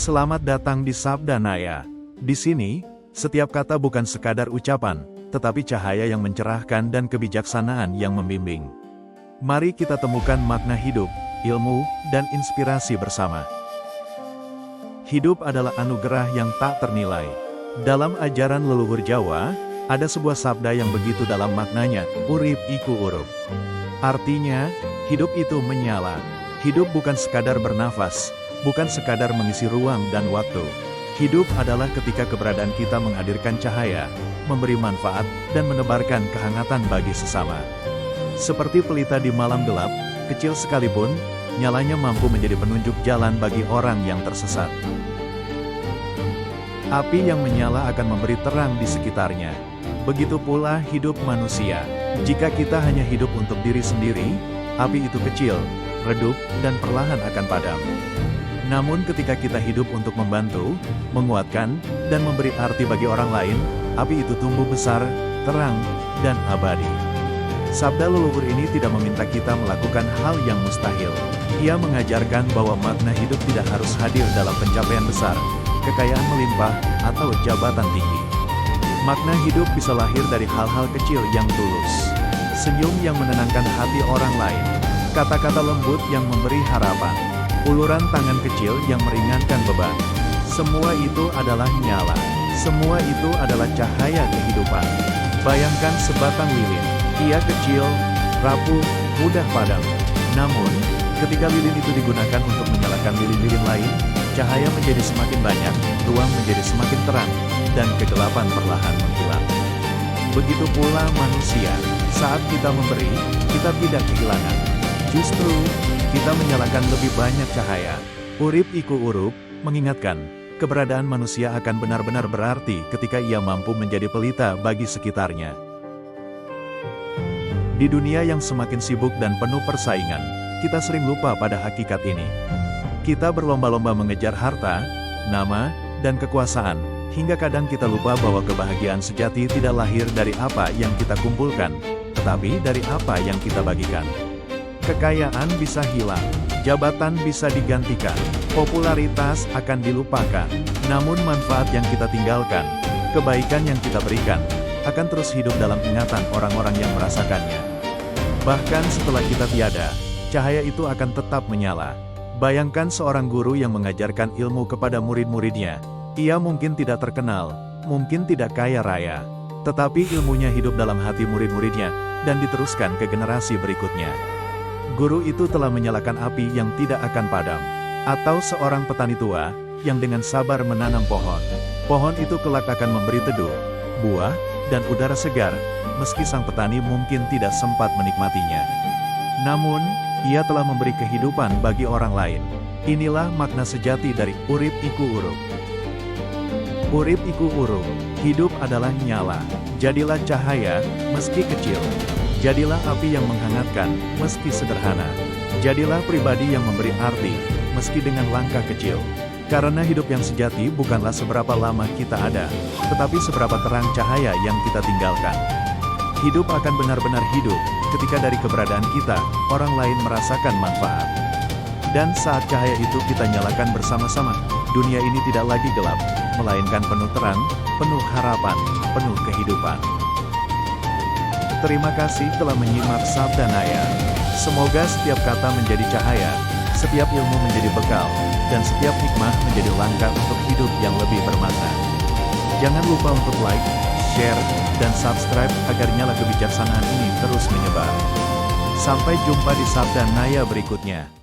Selamat datang di Sabda Naya. Di sini, setiap kata bukan sekadar ucapan, tetapi cahaya yang mencerahkan dan kebijaksanaan yang membimbing. Mari kita temukan makna hidup, ilmu, dan inspirasi bersama. Hidup adalah anugerah yang tak ternilai. Dalam ajaran leluhur Jawa, ada sebuah sabda yang begitu dalam maknanya, urip iku urup. Artinya, hidup itu menyala. Hidup bukan sekadar bernafas, bukan sekadar mengisi ruang dan waktu. Hidup adalah ketika keberadaan kita menghadirkan cahaya, memberi manfaat, dan menebarkan kehangatan bagi sesama. Seperti pelita di malam gelap, kecil sekalipun, nyalanya mampu menjadi penunjuk jalan bagi orang yang tersesat. Api yang menyala akan memberi terang di sekitarnya. Begitu pula hidup manusia. Jika kita hanya hidup untuk diri sendiri, api itu kecil, redup, dan perlahan akan padam. Namun ketika kita hidup untuk membantu, menguatkan, dan memberi arti bagi orang lain, api itu tumbuh besar, terang, dan abadi. Sabda leluhur ini tidak meminta kita melakukan hal yang mustahil. Ia mengajarkan bahwa makna hidup tidak harus hadir dalam pencapaian besar, kekayaan melimpah, atau jabatan tinggi. Makna hidup bisa lahir dari hal-hal kecil yang tulus. Senyum yang menenangkan hati orang lain. Kata-kata lembut yang memberi harapan. Uluran tangan kecil yang meringankan beban. Semua itu adalah nyala. Semua itu adalah cahaya kehidupan. Bayangkan sebatang lilin. Ia kecil, rapuh, mudah padam. Namun, ketika lilin itu digunakan untuk menyalakan lilin-lilin lain, cahaya menjadi semakin banyak, ruang menjadi semakin terang, dan kegelapan perlahan menghilang. Begitu pula manusia. Saat kita memberi, kita tidak kehilangan. Justru, kita menyalakan lebih banyak cahaya. Urip iku urup, mengingatkan, keberadaan manusia akan benar-benar berarti ketika ia mampu menjadi pelita bagi sekitarnya. Di dunia yang semakin sibuk dan penuh persaingan, kita sering lupa pada hakikat ini. Kita berlomba-lomba mengejar harta, nama, dan kekuasaan, hingga kadang kita lupa bahwa kebahagiaan sejati tidak lahir dari apa yang kita kumpulkan, tetapi dari apa yang kita bagikan. Kekayaan bisa hilang, jabatan bisa digantikan, popularitas akan dilupakan, namun manfaat yang kita tinggalkan, kebaikan yang kita berikan, akan terus hidup dalam ingatan orang-orang yang merasakannya. Bahkan setelah kita tiada, cahaya itu akan tetap menyala. Bayangkan seorang guru yang mengajarkan ilmu kepada murid-muridnya. Ia mungkin tidak terkenal, mungkin tidak kaya raya, tetapi ilmunya hidup dalam hati murid-muridnya, dan diteruskan ke generasi berikutnya. Guru itu telah menyalakan api yang tidak akan padam. Atau seorang petani tua, yang dengan sabar menanam pohon. Pohon itu kelak akan memberi teduh, buah, dan udara segar, meski sang petani mungkin tidak sempat menikmatinya. Namun, ia telah memberi kehidupan bagi orang lain. Inilah makna sejati dari urip iku urup. Urip iku urup, hidup adalah nyala. Jadilah cahaya, meski kecil. Jadilah api yang menghangatkan, meski sederhana. Jadilah pribadi yang memberi arti, meski dengan langkah kecil. Karena hidup yang sejati bukanlah seberapa lama kita ada, tetapi seberapa terang cahaya yang kita tinggalkan. Hidup akan benar-benar hidup, ketika dari keberadaan kita, orang lain merasakan manfaat. Dan saat cahaya itu kita nyalakan bersama-sama, dunia ini tidak lagi gelap, melainkan penuh terang, penuh harapan, penuh kehidupan. Terima kasih telah menyimak Sabda Naya. Semoga setiap kata menjadi cahaya, setiap ilmu menjadi bekal, dan setiap hikmah menjadi langkah untuk hidup yang lebih bermakna. Jangan lupa untuk like, share, dan subscribe agar nyala kebijaksanaan ini terus menyebar. Sampai jumpa di Sabda Naya berikutnya.